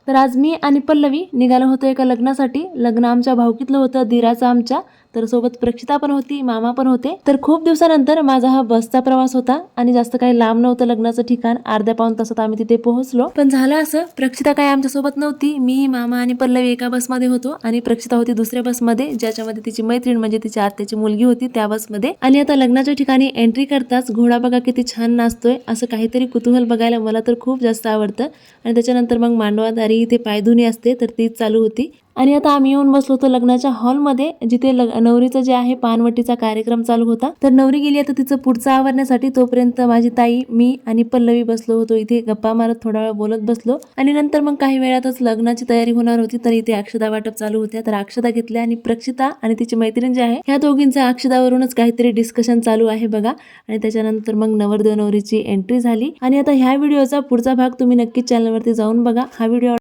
तर आज मी आणि पल्लवी निघालो होतो एका लग्नासाठी। लग्न आमच्या भाऊकीतलं होतं, दिराचं आमच्या। तर सोबत प्रक्षिता पण होती, मामा पण होते। तर खूप दिवसानंतर माझा हा बसचा प्रवास होता आणि जास्त काही लांब नव्हतं लग्नाचं ठिकाण। अर्ध्या पाऊण तासात आम्ही तिथे पोहोचलो। पण झालं असं, प्रक्षिता काय आमच्या सोबत नव्हती। मी, मामा आणि पल्लवी एका बसमध्ये होतो आणि प्रक्षिता होती दुसऱ्या बसमध्ये, ज्याच्यामध्ये तिची मैत्रीण म्हणजे तिच्या आत्याची मुलगी होती त्या बसमध्ये। आणि आता लग्नाच्या ठिकाणी एंट्री करताच घोडा बघा किती छान नाचतोय, असं काहीतरी कुतूहल बघायला मला तर खूप जास्त आवडतं। आणि त्याच्यानंतर मग मांडवादारी इथे पायधुनी असते तर ती चालू होती। आणि आता आम्ही येऊन बसलो होतो लग्नाच्या हॉलमध्ये, जिथे नवरीचं जे आहे पानवटीचा कार्यक्रम चालू होता। तर नवरी गेली आता तिचं पुढचं आवरण्यासाठी, तोपर्यंत माझी ताई, मी आणि पल्लवी बसलो होतो इथे गप्पा मारत, थोडा वेळ बोलत बसलो। आणि नंतर मग काही वेळातच लग्नाची तयारी होणार होती, तर इथे अक्षदा वाटप चालू होत्या। तर अक्षदा घेतल्या आणि प्रक्षिता आणि तिची मैत्रीण जी आहे, ह्या दोघींचं अक्षदावरूनच काहीतरी डिस्कशन चालू आहे बघा। आणि त्याच्यानंतर मग नवरदेव नवरीची एंट्री झाली। आणि आता ह्या व्हिडिओचा पुढचा भाग तुम्ही नक्कीच चॅनलवरती जाऊन बघा। हा व्हिडिओ